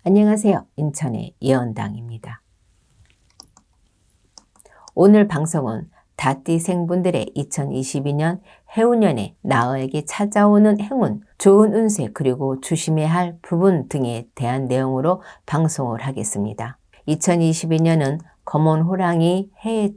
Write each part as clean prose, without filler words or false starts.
안녕하세요. 인천의 예언당입니다. 오늘 방송은 다띠생분들의 2022년 해운년에 나에게 찾아오는 행운, 좋은 운세 그리고 조심해야 할 부분 등에 대한 내용으로 방송을 하겠습니다. 2022년은 검은 호랑이 해의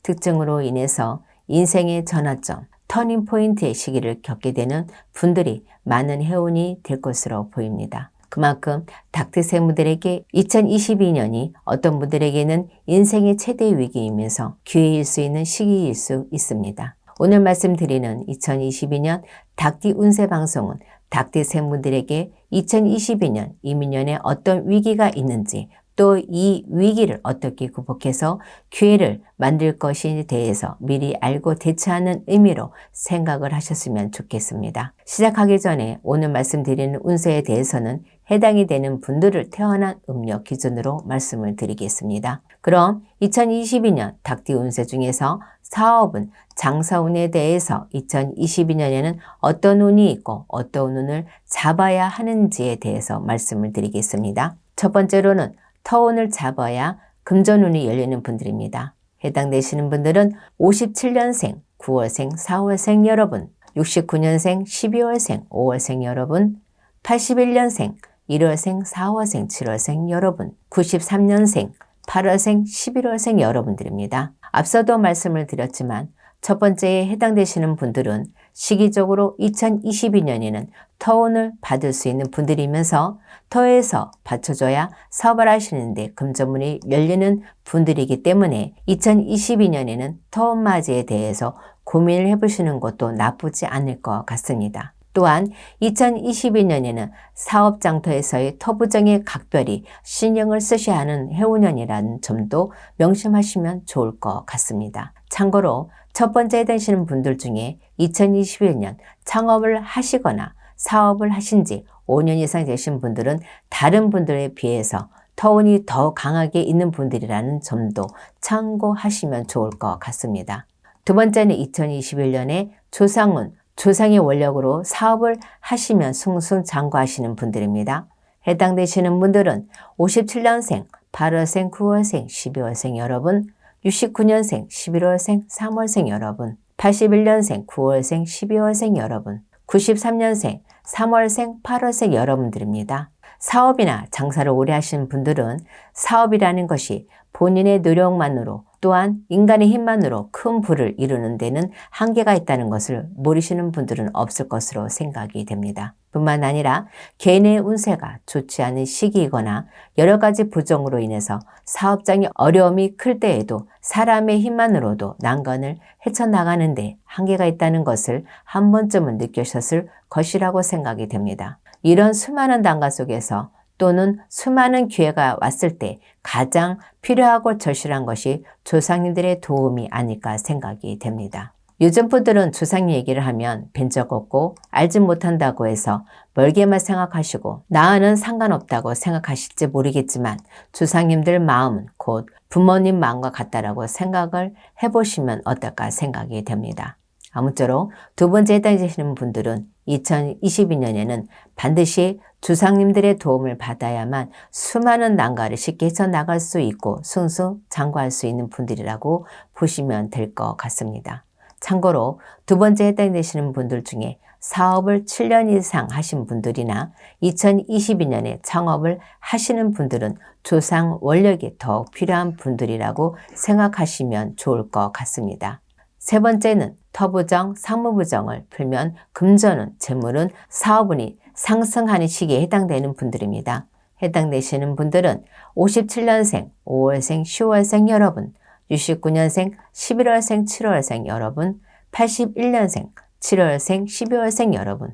특징으로 인해서 인생의 전환점, 터닝포인트의 시기를 겪게 되는 분들이 많은 해운이 될 것으로 보입니다. 그만큼 닭띠생분들에게 2022년이 어떤 분들에게는 인생의 최대 위기이면서 기회일 수 있는 시기일 수 있습니다. 오늘 말씀드리는 2022년 닭띠 운세 방송은 닭띠생분들에게 2022년 이민년에 어떤 위기가 있는지 또 이 위기를 어떻게 극복해서 기회를 만들 것인지에 대해서 미리 알고 대처하는 의미로 생각을 하셨으면 좋겠습니다. 시작하기 전에 오늘 말씀드리는 운세에 대해서는 해당이 되는 분들을 태어난 음력 기준으로 말씀을 드리겠습니다. 그럼 2022년 닭띠 운세 중에서 사업은 장사운에 대해서 2022년에는 어떤 운이 있고 어떤 운을 잡아야 하는지에 대해서 말씀을 드리겠습니다. 첫 번째로는 터운을 잡아야 금전운이 열리는 분들입니다. 해당되시는 분들은 57년생, 9월생, 4월생 여러분, 69년생, 12월생, 5월생 여러분, 81년생, 1월생, 4월생, 7월생 여러분, 93년생, 8월생, 11월생 여러분들입니다. 앞서도 말씀을 드렸지만 첫 번째에 해당되시는 분들은 시기적으로 2022년에는 터운을 받을 수 있는 분들이면서 터에서 받쳐줘야 사업을 하시는데 금전문이 열리는 분들이기 때문에 2022년에는 터운맞이에 대해서 고민을 해보시는 것도 나쁘지 않을 것 같습니다. 또한 2022년에는 사업장터에서의 터부정에 각별히 신경을 쓰셔야 하는 해운년이라는 점도 명심하시면 좋을 것 같습니다. 참고로 첫 번째 해당하시는 분들 중에 2021년 창업을 하시거나 사업을 하신 지 5년 이상 되신 분들은 다른 분들에 비해서 터운이 더 강하게 있는 분들이라는 점도 참고하시면 좋을 것 같습니다. 두 번째는 2021년에 조상운, 조상의 원력으로 사업을 하시면 승승장구하시는 분들입니다. 해당되시는 분들은 57년생, 8월생, 9월생, 12월생 여러분, 69년생, 11월생, 3월생 여러분, 81년생, 9월생, 12월생 여러분, 93년생, 3월생, 8월생 여러분들입니다. 사업이나 장사를 오래 하시는 분들은 사업이라는 것이 본인의 노력만으로 또한 인간의 힘만으로 큰 부를 이루는 데는 한계가 있다는 것을 모르시는 분들은 없을 것으로 생각이 됩니다. 뿐만 아니라 개인의 운세가 좋지 않은 시기이거나 여러 가지 부정으로 인해서 사업장의 어려움이 클 때에도 사람의 힘만으로도 난관을 헤쳐나가는데 한계가 있다는 것을 한 번쯤은 느끼셨을 것이라고 생각이 됩니다. 이런 수많은 난관 속에서 또는 수많은 기회가 왔을 때 가장 필요하고 절실한 것이 조상님들의 도움이 아닐까 생각이 됩니다. 요즘 분들은 조상 얘기를 하면 뵌 적 없고 알지 못한다고 해서 멀게만 생각하시고 나와는 상관없다고 생각하실지 모르겠지만 조상님들 마음은 곧 부모님 마음과 같다라고 생각을 해보시면 어떨까 생각이 됩니다. 아무쪼록 두 번째 해당되시는 분들은 2022년에는 반드시 조상님들의 도움을 받아야만 수많은 난관을 쉽게 헤쳐나갈 수 있고 승승장구할 수 있는 분들이라고 보시면 될 것 같습니다. 참고로 두 번째 해당되시는 분들 중에 사업을 7년 이상 하신 분들이나 2022년에 창업을 하시는 분들은 조상 원력이 더 필요한 분들이라고 생각하시면 좋을 것 같습니다. 세 번째는 터부정, 상무부정을 풀면 금전운, 재물운, 사업운이 상승하는 시기에 해당되는 분들입니다. 해당되시는 분들은 57년생, 5월생, 10월생 여러분, 69년생, 11월생, 7월생 여러분, 81년생, 7월생, 12월생 여러분,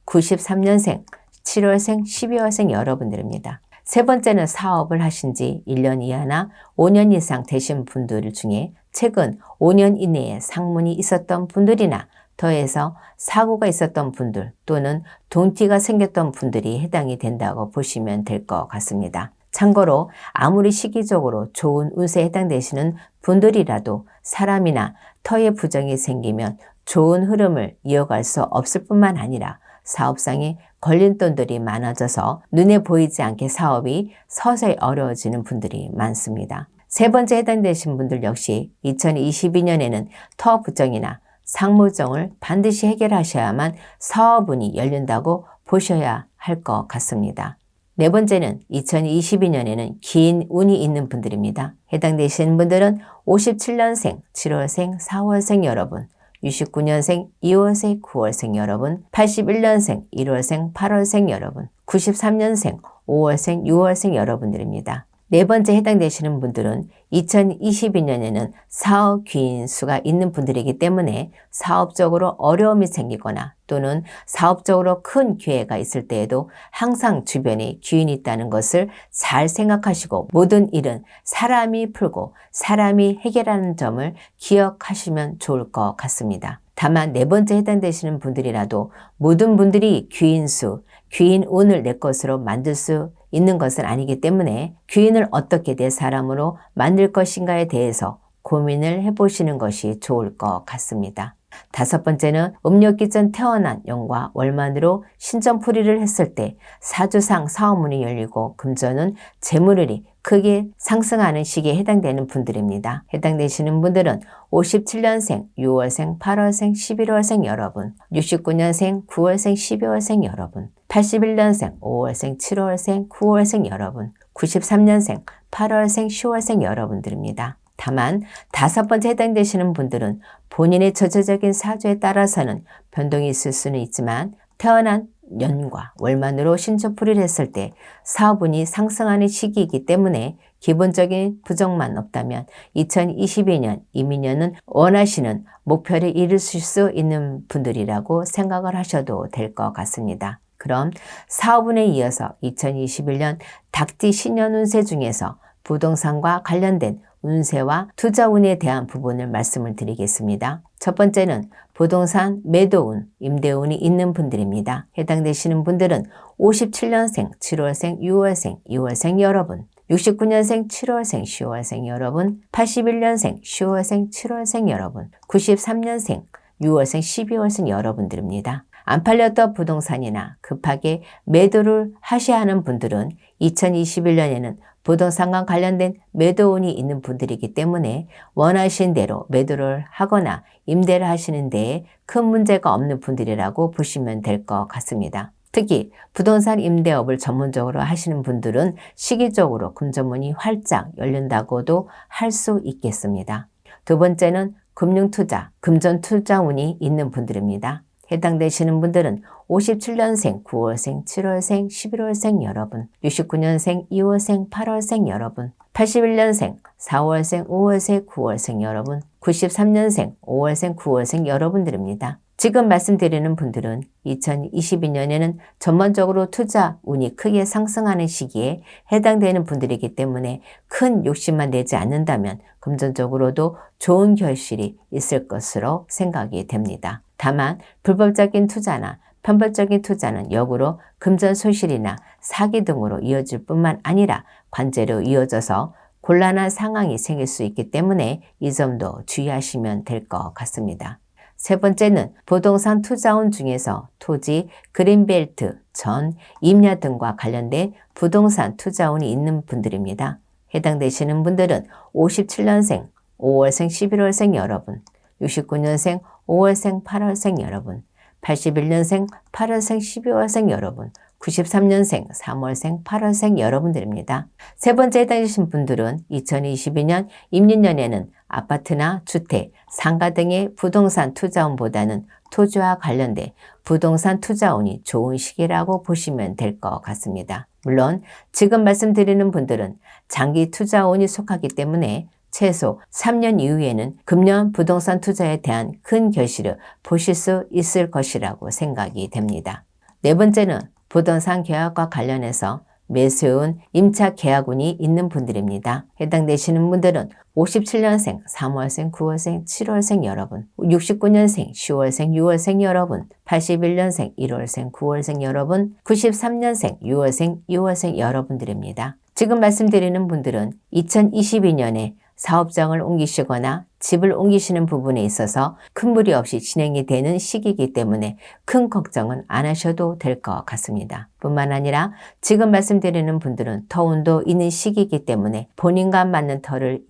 93년생, 7월생, 12월생 여러분들입니다. 세 번째는 사업을 하신 지 1년 이하나 5년 이상 되신 분들 중에 최근 5년 이내에 상문이 있었던 분들이나 더해서 사고가 있었던 분들 또는 돈티가 생겼던 분들이 해당이 된다고 보시면 될 것 같습니다. 참고로 아무리 시기적으로 좋은 운세에 해당되시는 분들이라도 사람이나 터의 부정이 생기면 좋은 흐름을 이어갈 수 없을 뿐만 아니라 사업상에 걸림돌들이 많아져서 눈에 보이지 않게 사업이 서서히 어려워지는 분들이 많습니다. 세 번째 해당되신 분들 역시 2022년에는 터 부정이나 상무정을 반드시 해결하셔야만 사업운이 열린다고 보셔야 할 것 같습니다. 네 번째는 2022년에는 긴 운이 있는 분들입니다. 해당되시는 분들은 57년생, 7월생, 4월생 여러분, 69년생, 2월생, 9월생 여러분, 81년생, 1월생, 8월생 여러분, 93년생, 5월생, 6월생 여러분들입니다. 네 번째 해당되시는 분들은 2022년에는 사업 귀인수가 있는 분들이기 때문에 사업적으로 어려움이 생기거나 또는 사업적으로 큰 기회가 있을 때에도 항상 주변에 귀인이 있다는 것을 잘 생각하시고 모든 일은 사람이 풀고 사람이 해결하는 점을 기억하시면 좋을 것 같습니다. 다만 네 번째 해당되시는 분들이라도 모든 분들이 귀인수, 귀인운을 내 것으로 만들 수 있는 것은 아니기 때문에 귀인을 어떻게 내 사람으로 만들 것인가에 대해서 고민을 해보시는 것이 좋을 것 같습니다. 다섯 번째는 음력기 전 태어난 연과 월만으로 신점풀이를 했을 때 사주상 사업문이 열리고 금전은 재물운이 크게 상승하는 시기에 해당되는 분들입니다. 해당되시는 분들은 57년생, 6월생, 8월생, 11월생 여러분, 69년생, 9월생, 12월생 여러분, 81년생, 5월생, 7월생, 9월생 여러분, 93년생, 8월생, 10월생 여러분들입니다. 다만 다섯 번째 해당되시는 분들은 본인의 전체적인 사주에 따라서는 변동이 있을 수는 있지만 태어난 연과 월만으로 신점풀이를 했을 때 사업운이 상승하는 시기이기 때문에 기본적인 부정만 없다면 2022년 이민년은 원하시는 목표를 이루실 수 있는 분들이라고 생각을 하셔도 될 것 같습니다. 그럼 사업운에 이어서 2021년 닭띠 신년운세 중에서 부동산과 관련된 운세와 투자운에 대한 부분을 말씀을 드리겠습니다. 첫 번째는 부동산 매도운, 임대운이 있는 분들입니다. 해당되시는 분들은 57년생, 7월생, 6월생, 2월생 여러분, 69년생, 7월생, 10월생 여러분, 81년생, 10월생, 7월생 여러분, 93년생, 6월생, 12월생 여러분들입니다. 안 팔렸던 부동산이나 급하게 매도를 하셔야 하는 분들은 2021년에는 부동산과 관련된 매도운이 있는 분들이기 때문에 원하신 대로 매도를 하거나 임대를 하시는 데에 큰 문제가 없는 분들이라고 보시면 될 것 같습니다. 특히 부동산 임대업을 전문적으로 하시는 분들은 시기적으로 금전문이 활짝 열린다고도 할 수 있겠습니다. 두 번째는 금융투자, 금전투자운이 있는 분들입니다. 해당되시는 분들은 57년생, 9월생, 7월생, 11월생 여러분, 69년생, 2월생, 8월생 여러분, 81년생, 4월생, 5월생, 9월생 여러분, 93년생, 5월생, 9월생 여러분들입니다. 지금 말씀드리는 분들은 2022년에는 전반적으로 투자 운이 크게 상승하는 시기에 해당되는 분들이기 때문에 큰 욕심만 내지 않는다면 금전적으로도 좋은 결실이 있을 것으로 생각이 됩니다. 다만 불법적인 투자나 편법적인 투자는 역으로 금전 손실이나 사기 등으로 이어질 뿐만 아니라 관제로 이어져서 곤란한 상황이 생길 수 있기 때문에 이 점도 주의하시면 될 것 같습니다. 세 번째는 부동산 투자운 중에서 토지, 그린벨트, 전, 임야 등과 관련된 부동산 투자운이 있는 분들입니다. 해당되시는 분들은 57년생, 5월생, 11월생 여러분, 69년생, 5월생, 8월생 여러분, 81년생, 8월생, 12월생 여러분, 93년생, 3월생, 8월생 여러분들입니다. 세 번째 해당되신 분들은 2022년 임진년에는 아파트나 주택, 상가 등의 부동산 투자운보다는 토지와 관련된 부동산 투자운이 좋은 시기라고 보시면 될 것 같습니다. 물론 지금 말씀드리는 분들은 장기 투자운이 속하기 때문에 최소 3년 이후에는 금년 부동산 투자에 대한 큰 결실을 보실 수 있을 것이라고 생각이 됩니다. 네 번째는 부동산 계약과 관련해서 매수운, 임차 계약운이 있는 분들입니다. 해당되시는 분들은 57년생, 3월생, 9월생, 7월생 여러분, 69년생, 10월생, 6월생 여러분, 81년생, 1월생, 9월생 여러분, 93년생, 6월생, 2월생 여러분들입니다. 지금 말씀드리는 분들은 2022년에 사업장을 옮기시거나 집을 옮기시는 부분에 있어서 큰 무리 없이 진행이 되는 시기이기 때문에 큰 걱정은 안 하셔도 될 것 같습니다. 뿐만 아니라 지금 말씀드리는 분들은 터운도 있는 시기이기 때문에 본인과 맞는 터를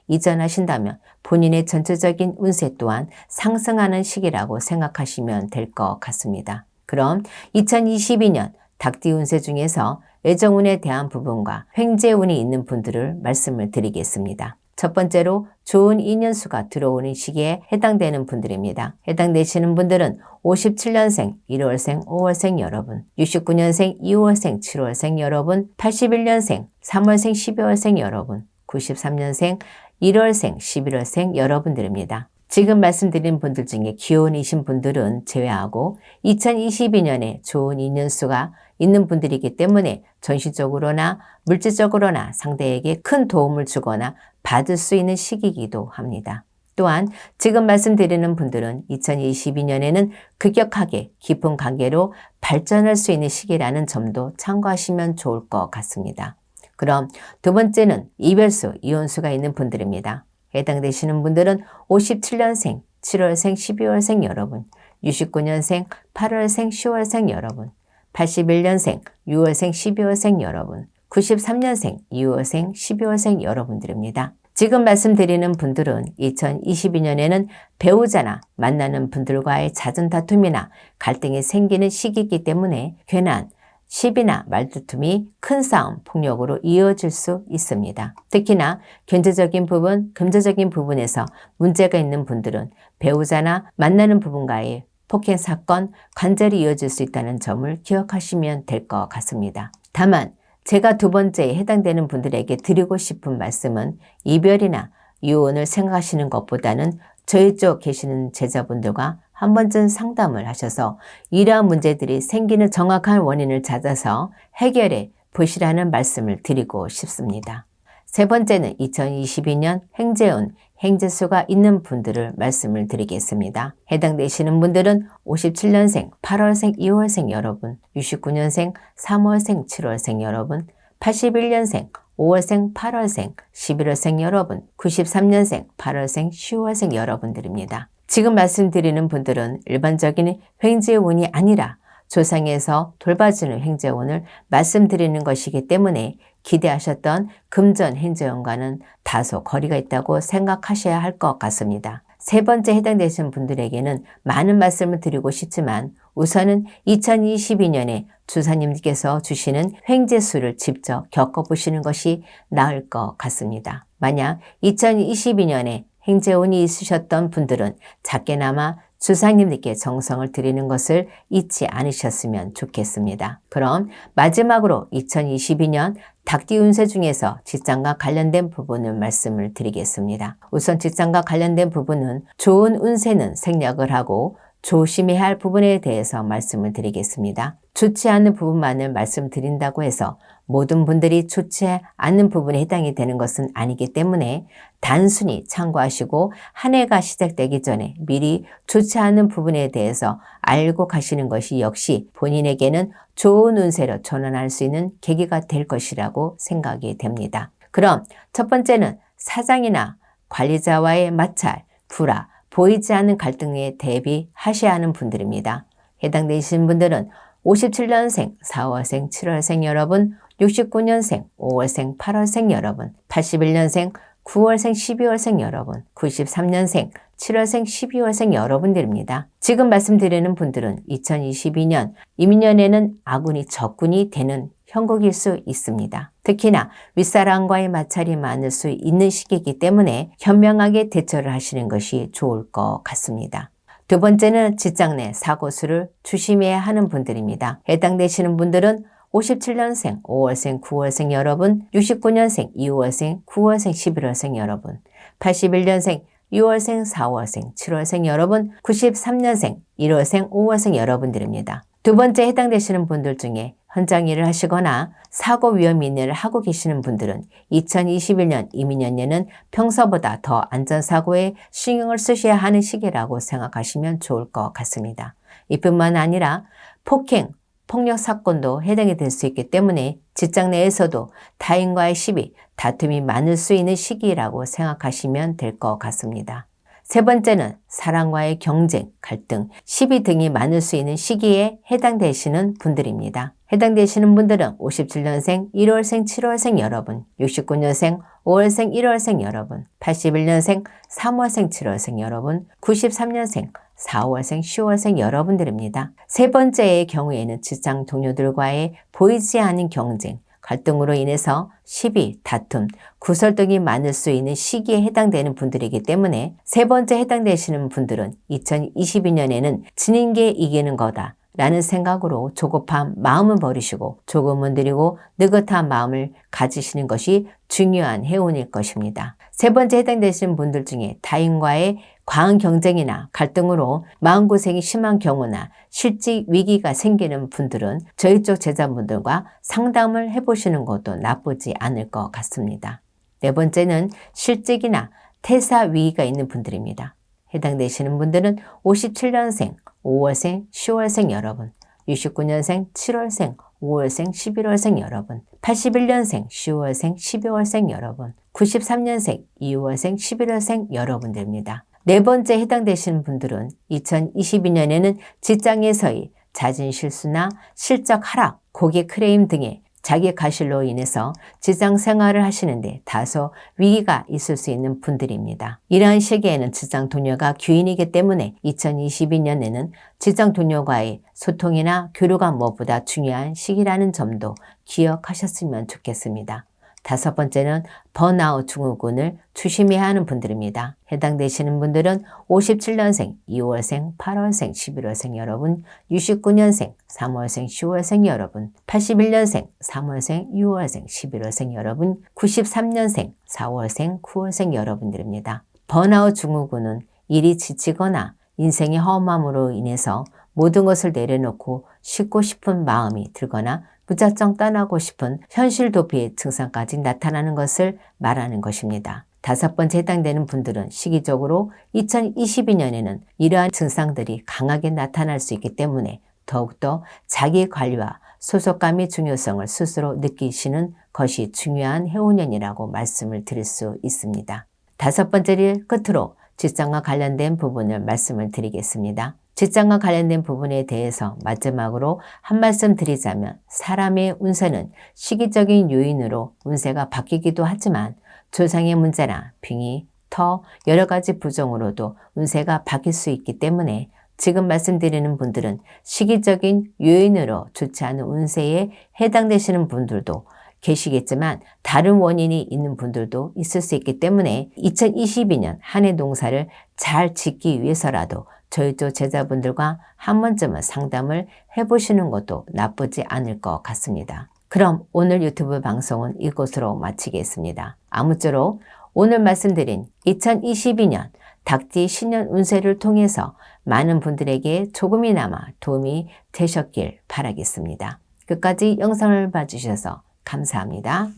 이전하신다면 본인의 전체적인 운세 또한 상승하는 시기라고 생각하시면 될 것 같습니다. 그럼 2022년 닭띠 운세 중에서 애정운에 대한 부분과 횡재운이 있는 분들을 말씀을 드리겠습니다. 첫 번째로 좋은 인연수가 들어오는 시기에 해당되는 분들입니다. 해당되시는 분들은 57년생, 1월생, 5월생 여러분, 69년생, 2월생, 7월생 여러분, 81년생, 3월생, 12월생 여러분, 93년생, 1월생, 11월생 여러분들입니다. 지금 말씀드린 분들 중에 기혼이신 분들은 제외하고 2022년에 좋은 인연수가 있는 분들이기 때문에 전시적으로나 물질적으로나 상대에게 큰 도움을 주거나 받을 수 있는 시기이기도 합니다. 또한 지금 말씀드리는 분들은 2022년에는 급격하게 깊은 관계로 발전할 수 있는 시기라는 점도 참고하시면 좋을 것 같습니다. 그럼 두 번째는 이별수, 이혼수가 있는 분들입니다. 해당되시는 분들은 57년생, 7월생, 12월생 여러분, 69년생, 8월생, 10월생 여러분, 81년생, 6월생, 12월생 여러분, 93년생, 2월생, 12월생 여러분들입니다. 지금 말씀드리는 분들은 2022년에는 배우자나 만나는 분들과의 잦은 다툼이나 갈등이 생기는 시기이기 때문에 괜한 시비나 말다툼이 큰 싸움, 폭력으로 이어질 수 있습니다. 특히나 경제적인 부분, 금전적인 부분에서 문제가 있는 분들은 배우자나 만나는 부분과의 폭행 사건, 관절이 이어질 수 있다는 점을 기억하시면 될 것 같습니다. 다만 제가 두 번째에 해당되는 분들에게 드리고 싶은 말씀은 이별이나 이혼을 생각하시는 것보다는 저희 쪽 계시는 제자분들과 한 번쯤 상담을 하셔서 이러한 문제들이 생기는 정확한 원인을 찾아서 해결해 보시라는 말씀을 드리고 싶습니다. 세 번째는 2022년 행재운, 행재수가 있는 분들을 말씀을 드리겠습니다. 해당되시는 분들은 57년생, 8월생, 2월생 여러분, 69년생, 3월생, 7월생 여러분, 81년생, 5월생, 8월생, 11월생 여러분, 93년생, 8월생, 10월생 여러분들입니다. 지금 말씀드리는 분들은 일반적인 횡재운이 아니라 조상에서 돌봐주는 횡재운을 말씀드리는 것이기 때문에 기대하셨던 금전 횡재운과는 다소 거리가 있다고 생각하셔야 할 것 같습니다. 세 번째 해당되시는 분들에게는 많은 말씀을 드리고 싶지만 우선은 2022년에 주사님께서 주시는 횡재수를 직접 겪어보시는 것이 나을 것 같습니다. 만약 2022년에 행재운이 있으셨던 분들은 작게나마 주상님들께 정성을 드리는 것을 잊지 않으셨으면 좋겠습니다. 그럼 마지막으로 2022년 닭띠 운세 중에서 직장과 관련된 부분을 말씀을 드리겠습니다. 우선 직장과 관련된 부분은 좋은 운세는 생략을 하고 조심해야 할 부분에 대해서 말씀을 드리겠습니다. 좋지 않은 부분만을 말씀드린다고 해서 모든 분들이 좋지 않는 부분에 해당이 되는 것은 아니기 때문에 단순히 참고하시고 한 해가 시작되기 전에 미리 좋지 않은 부분에 대해서 알고 가시는 것이 역시 본인에게는 좋은 운세로 전환할 수 있는 계기가 될 것이라고 생각이 됩니다. 그럼 첫 번째는 사장이나 관리자와의 마찰, 불화, 보이지 않는 갈등에 대비하셔야 하는 분들입니다. 해당되시는 분들은 57년생, 4월생, 7월생 여러분, 69년생, 5월생, 8월생 여러분, 81년생, 9월생, 12월생 여러분, 93년생, 7월생, 12월생 여러분들입니다. 지금 말씀드리는 분들은 2022년 이민년에는 아군이 적군이 되는 형국일 수 있습니다. 특히나 윗사람과의 마찰이 많을 수 있는 시기이기 때문에 현명하게 대처를 하시는 것이 좋을 것 같습니다. 두 번째는 직장 내 사고수를 조심해야 하는 분들입니다. 해당되시는 분들은 57년생, 5월생, 9월생 여러분, 69년생, 2월생, 9월생, 11월생 여러분, 81년생, 6월생, 4월생, 7월생 여러분, 93년생, 1월생, 5월생 여러분들입니다. 두 번째 해당되시는 분들 중에 현장 일을 하시거나 사고 위험 일을 하고 계시는 분들은 2021년 이민년에는 평소보다 더 안전사고에 신경을 쓰셔야 하는 시기라고 생각하시면 좋을 것 같습니다. 이뿐만 아니라 폭행, 폭력 사건도 해당이 될 수 있기 때문에 직장 내에서도 타인과의 시비, 다툼이 많을 수 있는 시기라고 생각하시면 될 것 같습니다. 세 번째는 사람과의 경쟁, 갈등, 시비 등이 많을 수 있는 시기에 해당되시는 분들입니다. 해당되시는 분들은 57년생, 1월생, 7월생 여러분, 69년생, 5월생, 1월생 여러분, 81년생, 3월생, 7월생 여러분, 93년생, 4월생, 10월생 여러분들입니다. 세 번째의 경우에는 직장 동료들과의 보이지 않는 경쟁, 갈등으로 인해서 시비, 다툼, 구설 등이 많을 수 있는 시기에 해당되는 분들이기 때문에 세 번째 해당되시는 분들은 2022년에는 지는 게 이기는 거다 라는 생각으로 조급한 마음을 버리시고 조금은 들이고 느긋한 마음을 가지시는 것이 중요한 해운일 것입니다. 세 번째 해당되시는 분들 중에 타인과의 과한 경쟁이나 갈등으로 마음고생이 심한 경우나 실직 위기가 생기는 분들은 저희 쪽 제자분들과 상담을 해보시는 것도 나쁘지 않을 것 같습니다. 네 번째는 실직이나 퇴사 위기가 있는 분들입니다. 해당되시는 분들은 57년생, 5월생, 10월생 여러분, 69년생, 7월생, 5월생, 11월생 여러분, 81년생, 10월생, 12월생 여러분, 93년생, 2월생, 11월생 여러분들입니다. 네 번째 해당되시는 분들은 2022년에는 직장에서의 잦은 실수나 실적 하락, 고객 크레임 등의 자기 과실로 인해서 직장 생활을 하시는데 다소 위기가 있을 수 있는 분들입니다. 이러한 시기에는 직장 동료가 귀인이기 때문에 2022년에는 직장 동료와의 소통이나 교류가 무엇보다 중요한 시기라는 점도 기억하셨으면 좋겠습니다. 다섯 번째는 번아웃 증후군을 조심해야 하는 분들입니다. 해당되시는 분들은 57년생, 2월생, 8월생, 11월생 여러분, 69년생, 3월생, 10월생 여러분, 81년생, 3월생, 6월생, 11월생 여러분, 93년생, 4월생, 9월생 여러분들입니다. 번아웃 증후군은 일이 지치거나 인생의 허무함으로 인해서 모든 것을 내려놓고 쉬고 싶은 마음이 들거나 무작정 떠나고 싶은 현실 도피의 증상까지 나타나는 것을 말하는 것입니다. 다섯 번째 해당되는 분들은 시기적으로 2022년에는 이러한 증상들이 강하게 나타날 수 있기 때문에 더욱더 자기 관리와 소속감의 중요성을 스스로 느끼시는 것이 중요한 해운년이라고 말씀을 드릴 수 있습니다. 다섯 번째를 끝으로 직장과 관련된 부분을 말씀을 드리겠습니다. 직장과 관련된 부분에 대해서 마지막으로 한 말씀 드리자면 사람의 운세는 시기적인 요인으로 운세가 바뀌기도 하지만 조상의 문제나 빙의, 터, 여러 가지 부정으로도 운세가 바뀔 수 있기 때문에 지금 말씀드리는 분들은 시기적인 요인으로 좋지 않은 운세에 해당되시는 분들도 계시겠지만 다른 원인이 있는 분들도 있을 수 있기 때문에 2022년 한 해 농사를 잘 짓기 위해서라도 저희 쪽 제자분들과 한 번쯤은 상담을 해보시는 것도 나쁘지 않을 것 같습니다. 그럼 오늘 유튜브 방송은 이곳으로 마치겠습니다. 아무쪼록 오늘 말씀드린 2022년 닭띠 신년 운세를 통해서 많은 분들에게 조금이나마 도움이 되셨길 바라겠습니다. 끝까지 영상을 봐주셔서 감사합니다.